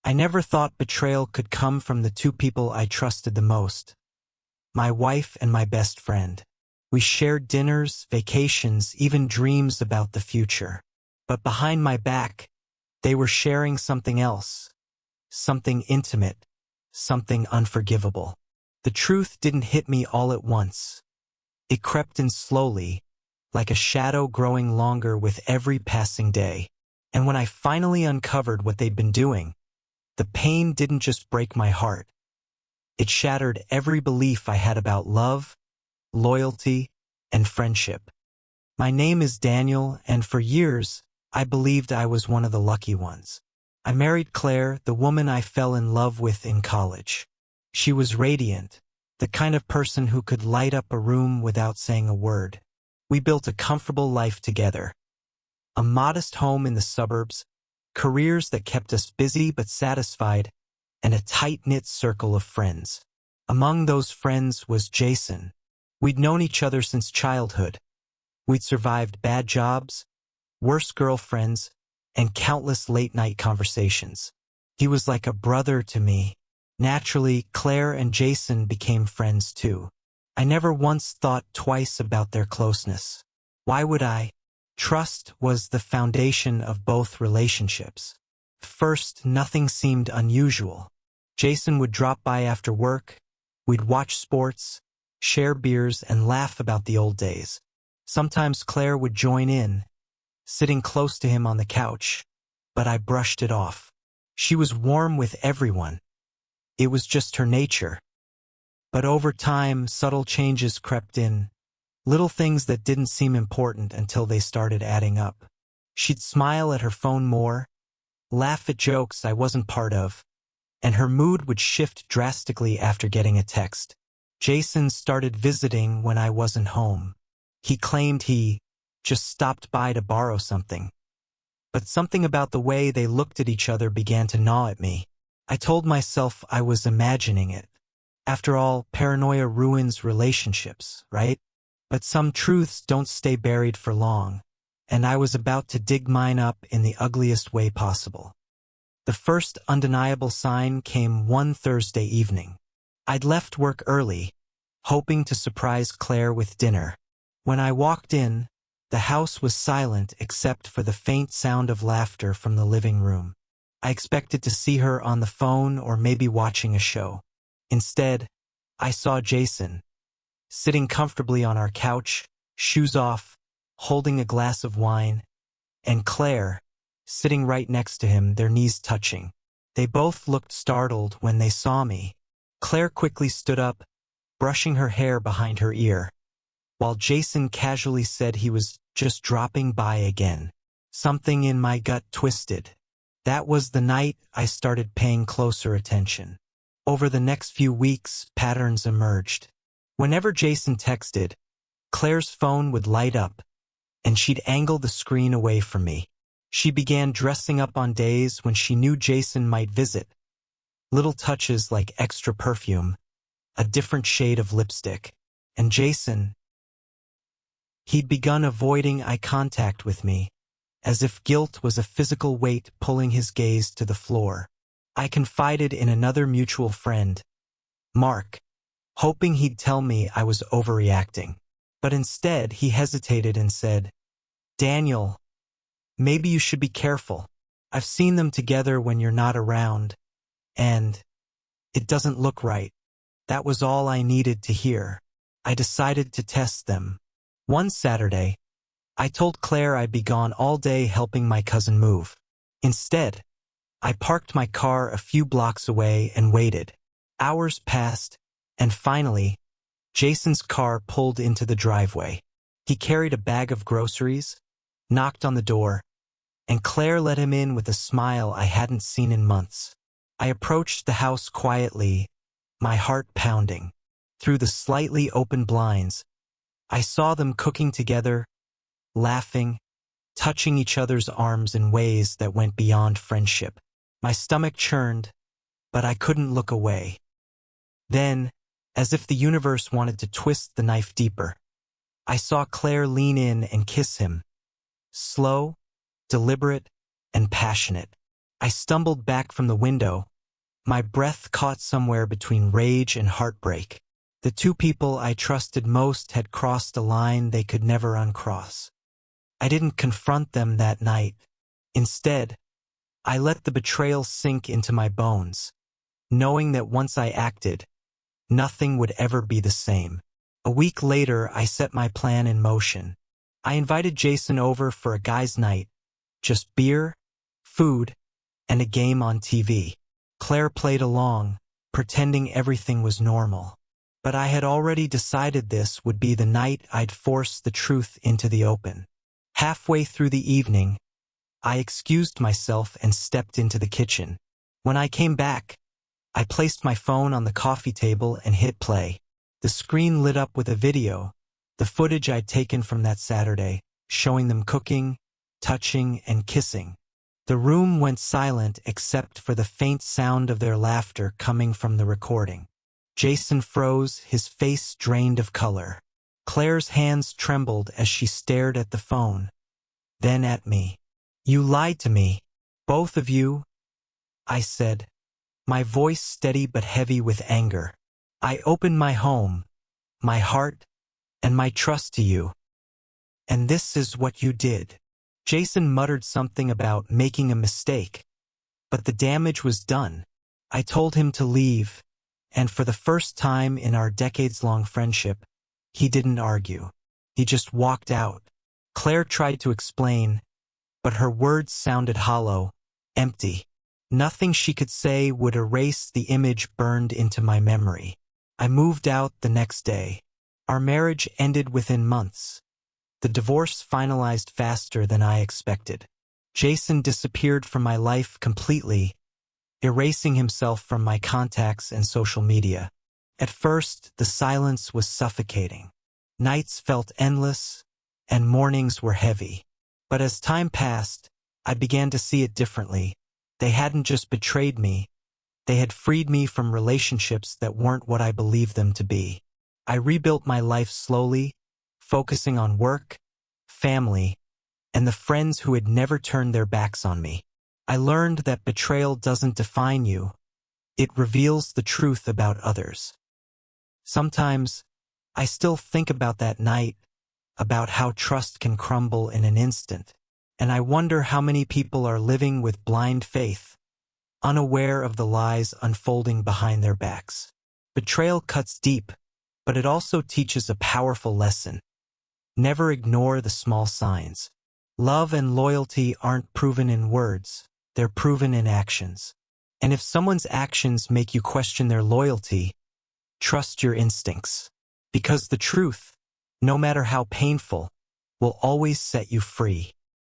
I never thought betrayal could come from the two people I trusted the most, my wife and my best friend. We shared dinners, vacations, even dreams about the future. But behind my back, they were sharing something else, something intimate, something unforgivable. The truth didn't hit me all at once. It crept in slowly, like a shadow growing longer with every passing day. And when I finally uncovered what they'd been doing, the pain didn't just break my heart. It shattered every belief I had about love, loyalty, and friendship. My name is Daniel, and for years, I believed I was one of the lucky ones. I married Claire, the woman I fell in love with in college. She was radiant, the kind of person who could light up a room without saying a word. We built a comfortable life together. A modest home in the suburbs, careers that kept us busy but satisfied, and a tight-knit circle of friends. Among those friends was Jason. We'd known each other since childhood. We'd survived bad jobs, worse girlfriends, and countless late-night conversations. He was like a brother to me. Naturally, Claire and Jason became friends too. I never once thought twice about their closeness. Why would I? Trust was the foundation of both relationships. First, nothing seemed unusual. Jason would drop by after work. We'd watch sports, share beers, and laugh about the old days. Sometimes Claire would join in, sitting close to him on the couch, but I brushed it off. She was warm with everyone. It was just her nature. But over time, subtle changes crept in, little things that didn't seem important until they started adding up. She'd smile at her phone more, laugh at jokes I wasn't part of, and her mood would shift drastically after getting a text. Jason started visiting when I wasn't home. He claimed he just stopped by to borrow something. But something about the way they looked at each other began to gnaw at me. I told myself I was imagining it. After all, paranoia ruins relationships, right? But some truths don't stay buried for long, and I was about to dig mine up in the ugliest way possible. The first undeniable sign came one Thursday evening. I'd left work early, hoping to surprise Claire with dinner. When I walked in, the house was silent except for the faint sound of laughter from the living room. I expected to see her on the phone or maybe watching a show. Instead, I saw Jason, sitting comfortably on our couch, shoes off, holding a glass of wine, and Claire, sitting right next to him, their knees touching. They both looked startled when they saw me. Claire quickly stood up, brushing her hair behind her ear, while Jason casually said he was just dropping by again. Something in my gut twisted. That was the night I started paying closer attention. Over the next few weeks, patterns emerged. Whenever Jason texted, Claire's phone would light up, and she'd angle the screen away from me. She began dressing up on days when she knew Jason might visit. Little touches like extra perfume, a different shade of lipstick. And Jason, he'd begun avoiding eye contact with me, as if guilt was a physical weight pulling his gaze to the floor. I confided in another mutual friend, Mark, hoping he'd tell me I was overreacting. But instead, he hesitated and said, "Daniel, maybe you should be careful. I've seen them together when you're not around, and it doesn't look right." That was all I needed to hear. I decided to test them. One Saturday, I told Claire I'd be gone all day helping my cousin move. Instead, I parked my car a few blocks away and waited. Hours passed, and finally, Jason's car pulled into the driveway. He carried a bag of groceries, knocked on the door, and Claire let him in with a smile I hadn't seen in months. I approached the house quietly, my heart pounding. Through the slightly open blinds, I saw them cooking together, laughing, touching each other's arms in ways that went beyond friendship. My stomach churned, but I couldn't look away. Then, as if the universe wanted to twist the knife deeper, I saw Claire lean in and kiss him. Slow, deliberate, and passionate. I stumbled back from the window, my breath caught somewhere between rage and heartbreak. The two people I trusted most had crossed a line they could never uncross. I didn't confront them that night. Instead, I let the betrayal sink into my bones, knowing that once I acted, nothing would ever be the same. A week later, I set my plan in motion. I invited Jason over for a guys' night, just beer, food, and a game on TV. Claire played along, pretending everything was normal. But I had already decided this would be the night I'd force the truth into the open. Halfway through the evening, I excused myself and stepped into the kitchen. When I came back, I placed my phone on the coffee table and hit play. The screen lit up with a video, the footage I'd taken from that Saturday, showing them cooking, touching, and kissing. The room went silent except for the faint sound of their laughter coming from the recording. Jason froze, his face drained of color. Claire's hands trembled as she stared at the phone, then at me. "You lied to me, both of you," I said, my voice steady but heavy with anger. "I opened my home, my heart, and my trust to you. And this is what you did." Jason muttered something about making a mistake, but the damage was done. I told him to leave, and for the first time in our decades-long friendship, he didn't argue. He just walked out. Claire tried to explain, but her words sounded hollow, empty. Nothing she could say would erase the image burned into my memory. I moved out the next day. Our marriage ended within months. The divorce finalized faster than I expected. Jason disappeared from my life completely, erasing himself from my contacts and social media. At first, the silence was suffocating. Nights felt endless, and mornings were heavy. But as time passed, I began to see it differently. They hadn't just betrayed me, they had freed me from relationships that weren't what I believed them to be. I rebuilt my life slowly, focusing on work, family, and the friends who had never turned their backs on me. I learned that betrayal doesn't define you, it reveals the truth about others. Sometimes, I still think about that night, about how trust can crumble in an instant, and I wonder how many people are living with blind faith, unaware of the lies unfolding behind their backs. Betrayal cuts deep, but it also teaches a powerful lesson. Never ignore the small signs. Love and loyalty aren't proven in words, they're proven in actions. And if someone's actions make you question their loyalty, trust your instincts. Because the truth, no matter how painful, will always set you free.